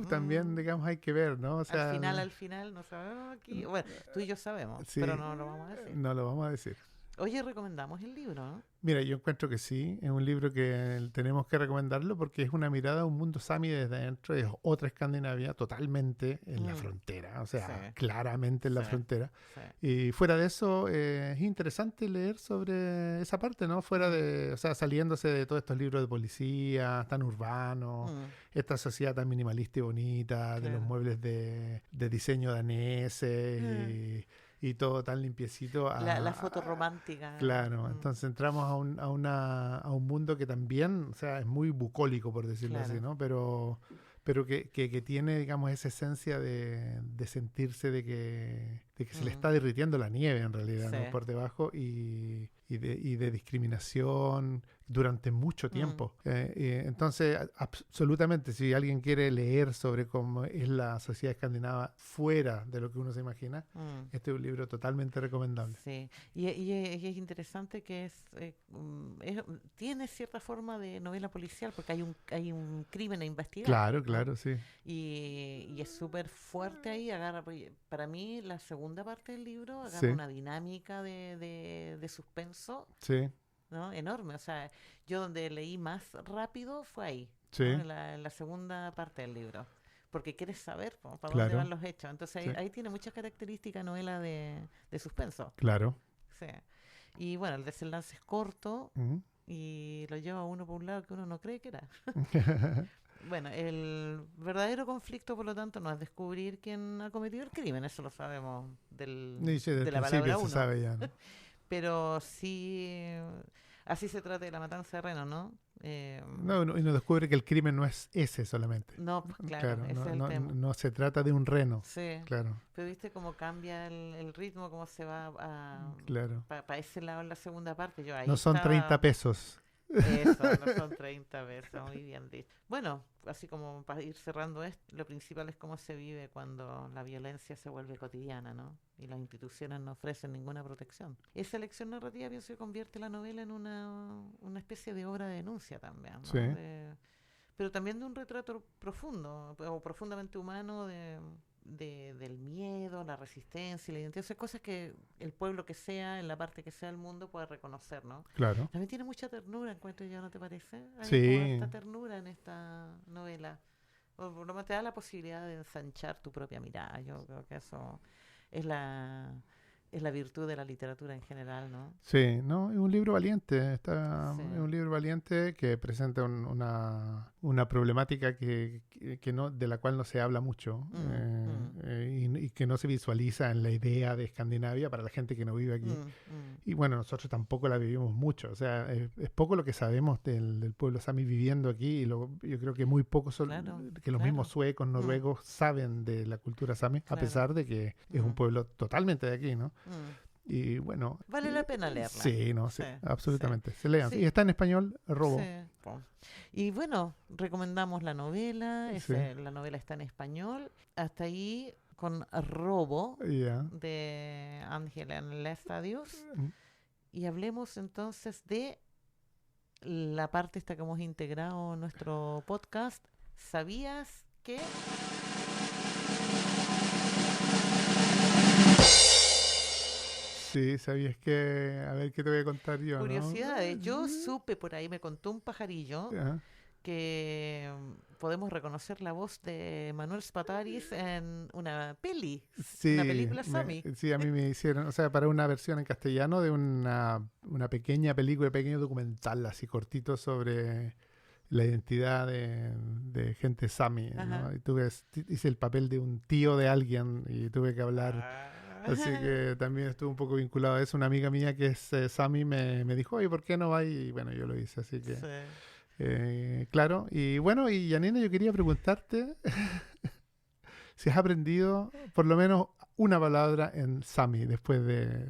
También, Mm, digamos, hay que ver, ¿no? O sea, al final, no sabemos aquí. Bueno, tú y yo sabemos, sí, pero no lo vamos a decir. no lo vamos a decir. Oye, recomendamos el libro, ¿no? Mira, yo encuentro que sí, es un libro que tenemos que recomendarlo porque es una mirada a un mundo sami desde adentro, es otra Escandinavia totalmente en la frontera, o sea, Sí. claramente en la Sí. frontera. Sí. Y fuera de eso, es interesante leer sobre esa parte, ¿no? Fuera de, o sea, saliéndose de todos estos libros de policía, tan urbanos, Mm, esta sociedad tan minimalista y bonita, de los Claro. muebles de diseño daneses y todo tan limpiecito. La foto romántica. Claro, entonces entramos a un mundo que también, o sea, es muy bucólico, por decirlo así, Claro. ¿no? Pero que tiene, digamos, esa esencia de sentirse de que se le está derritiendo la nieve, en realidad, ¿no? Sí. Por debajo y de discriminación durante mucho tiempo. Entonces, absolutamente, si alguien quiere leer sobre cómo es la sociedad escandinava fuera de lo que uno se imagina, Mm. este es un libro totalmente recomendable. Sí, y es interesante que tiene cierta forma de novela policial porque hay un crimen a investigar. Claro, ¿no? claro, sí. Y es súper fuerte ahí, para mí la segunda parte del libro agarra Sí. una dinámica de suspenso, Sí, ¿no? Enorme. O sea, yo donde leí más rápido fue ahí, sí, ¿no? En la segunda parte del libro. Porque quieres saber para dónde Claro. van los hechos. Entonces Sí. ahí tiene muchas características novela de suspenso. claro. Sí. Y bueno, el desenlace es corto Ujú. y lo lleva a uno por un lado que uno no cree que era. Bueno, el verdadero conflicto, por lo tanto, no es descubrir quién ha cometido el crimen, eso lo sabemos Dice, desde de el la palabra principio se uno. sabe ya, ¿no? Pero sí, así se trata de la matanza de Reno, ¿no? Y no descubre que el crimen no es ese solamente. No, pues claro, ese es el no, tema. no se trata de un reno. Sí, Claro, pero viste cómo cambia el ritmo, cómo se va claro. para ese lado en la segunda parte. Yo ahí No son estaba- 30 pesos. Eso, no son 30 veces, muy bien dicho. Bueno, así como para ir cerrando esto, lo principal es cómo se vive cuando la violencia se vuelve cotidiana, ¿no? Y las instituciones no ofrecen ninguna protección. Esa elección narrativa, pienso que convierte la novela en una especie de obra de denuncia también, ¿no? Sí. Pero también de un retrato profundo, o profundamente humano del miedo, la resistencia y la identidad. O sea, cosas que el pueblo que sea, en la parte que sea del mundo, puede reconocer, ¿no? Claro. También tiene mucha ternura, encuentro yo, ¿no te parece? Hay Sí. como harta ternura en esta novela. O por lo menos te da la posibilidad de ensanchar tu propia mirada. Yo creo que eso es la virtud de la literatura en general, ¿no? Sí, no, es un libro valiente. Sí. Es un libro valiente que presenta una problemática que no, de la cual no se habla mucho y que no se visualiza en la idea de Escandinavia para la gente que no vive aquí. Y bueno, nosotros tampoco la vivimos mucho. O sea, es poco lo que sabemos del pueblo sami viviendo aquí. Y yo creo que muy poco Claro, que los claro. mismos suecos, noruegos saben de la cultura sami, a Claro. pesar de que es un pueblo totalmente de aquí, ¿no? Mm. Y bueno. Vale la pena leerla. Sí, no, sí, Sí, absolutamente. Se lean. Sí. Y está en español, Robo. Sí, po. Y bueno, recomendamos la novela. Sí. La novela está en español. Hasta ahí con Robo Ya. de Ángela Lestadius. Mm. Y hablemos entonces de la parte esta que hemos integrado en nuestro podcast. ¿Sabías que? Sí, sabías que. A ver qué te voy a contar yo, ¿no? Curiosidades. Yo supe por ahí, me contó un pajarillo Ya. que podemos reconocer la voz de Manuel Spataris en una Sí, una película sami. sí, a mí me hicieron, o sea, para una versión en castellano de una pequeña película, pequeño documental así cortito sobre la identidad de gente sami, ¿no? Ajá. Y hice el papel de un tío de alguien y tuve que hablar. Así que también estuve un poco vinculado a eso. Una amiga mía que es sami me dijo, oye, ¿por qué no va? Y bueno, yo lo hice, así que... Sí. claro, y bueno, y Janina, yo quería preguntarte si has aprendido por lo menos una palabra en sami después de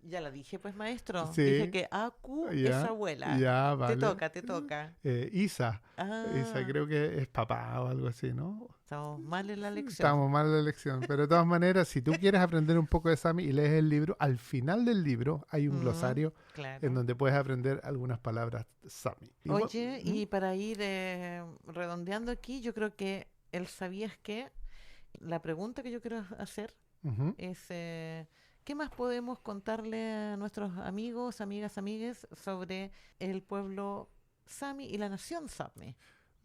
Ya la dije, pues, maestro. Sí. Dije que Aku es Ya, abuela. ya, vale. Te toca. Isa. Ah, Isa creo que es papá o algo así, ¿no? estamos mal en la lección. Estamos mal en la lección. Pero de todas maneras, si tú quieres aprender un poco de Sami y lees el libro, al final del libro hay un glosario Claro. en donde puedes aprender algunas palabras Sami. Oye, y para ir redondeando aquí, yo creo que el sabías que la pregunta que yo quiero hacer Ujú. es ¿qué más podemos contarle a nuestros amigos, amigas, amigues sobre el pueblo Sami y la nación Sami?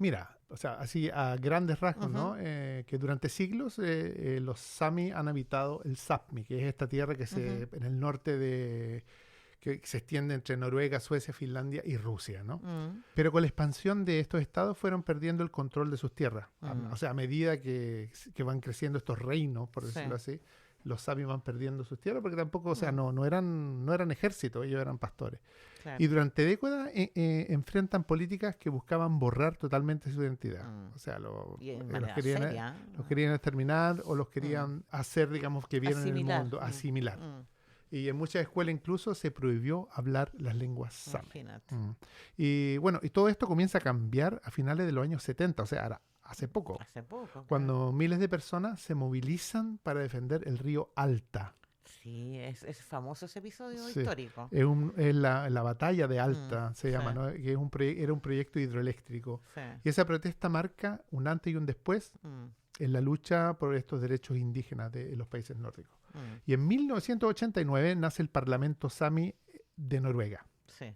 Mira, o sea, así a grandes rasgos, ¿no? Ujú. Que durante siglos los Sami han habitado el Sápmi, que es esta tierra que en el norte que se extiende entre Noruega, Suecia, Finlandia y Rusia, ¿no? Pero con la expansión de estos estados fueron perdiendo el control de sus tierras. O sea, a medida que van creciendo estos reinos, por decirlo así, los Sami van perdiendo sus tierras porque tampoco, o sea, no eran ejércitos, ellos eran pastores. Claro. Y durante décadas enfrentan políticas que buscaban borrar totalmente su identidad. O sea, Y de los manera querían, seria. los querían exterminar o los querían hacer, digamos, que vieran en el Asimilar. mundo, asimilar. Mm. Y en muchas escuelas incluso se prohibió hablar las lenguas Sami. Imagínate. Y bueno, y todo esto comienza a cambiar a finales de los años 70, o sea, ahora, hace poco, Hace poco. cuando miles de personas se movilizan para defender el río Alta. Sí, es famoso ese episodio Sí. histórico. Es la batalla de Alta, se sí. llama, ¿no? Que era un proyecto hidroeléctrico. Sí. Y esa protesta marca un antes y un después en la lucha por estos derechos indígenas de los países nórdicos. Y en 1989 nace el Parlamento Sami de Noruega. Sí.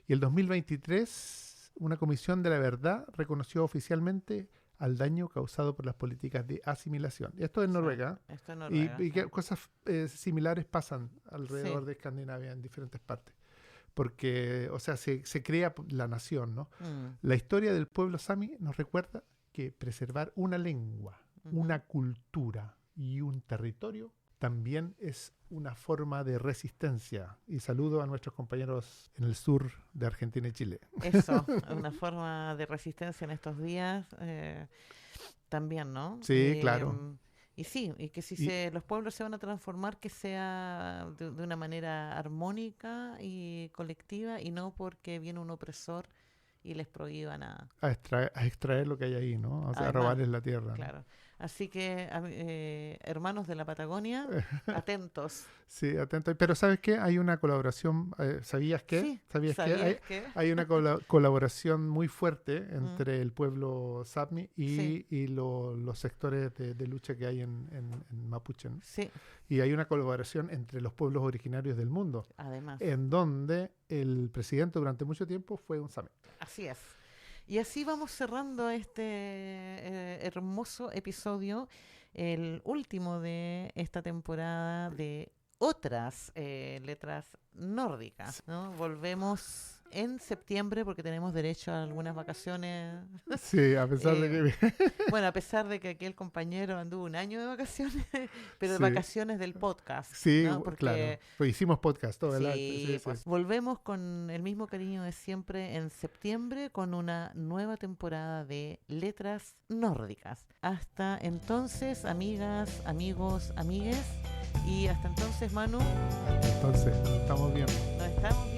Y el 2023, una comisión de la verdad reconoció oficialmente al daño causado por las políticas de asimilación. Y esto es Noruega. Esto es Noruega. Y que cosas similares pasan alrededor de Escandinavia en diferentes partes. Porque, o sea, se crea la nación, ¿no? La historia del pueblo Sami nos recuerda que preservar una lengua, una cultura y un territorio también es una forma de resistencia. Y saludo a nuestros compañeros en el sur de Argentina y Chile. Eso, una forma de resistencia en estos días también, ¿no? Sí, claro. Y sí, y que si los pueblos se van a transformar, que sea de una manera armónica y colectiva y no porque viene un opresor y les prohíban a extraer lo que hay ahí, ¿no? O sea, Además, robarles la tierra. Claro. ¿No? Así que, hermanos de la Patagonia, atentos. Sí, atentos. Pero ¿sabes qué? Hay una colaboración, ¿sabías qué? Sí, ¿Sabías ¿sabías qué? qué? Hay una colaboración muy fuerte entre el pueblo Sápmi y los sectores de lucha que hay en Mapuche, ¿no? Sí. Y hay una colaboración entre los pueblos originarios del mundo. Además. En donde el presidente durante mucho tiempo fue un Sámi. Así es. Y así vamos cerrando este hermoso episodio, el último de esta temporada de otras letras nórdicas, ¿no? Volvemos en septiembre porque tenemos derecho a algunas vacaciones. Sí, a pesar de que... Bueno, a pesar de que aquí el compañero anduvo un año de vacaciones, pero de Sí. vacaciones del podcast. Sí, ¿no? Porque, claro. Pues hicimos podcast todo el año. sí, pues, volvemos con el mismo cariño de siempre en septiembre con una nueva temporada de letras nórdicas. Hasta entonces, amigas, amigos, amigues. Y hasta entonces, Manu. Entonces, estamos bien. Nos estamos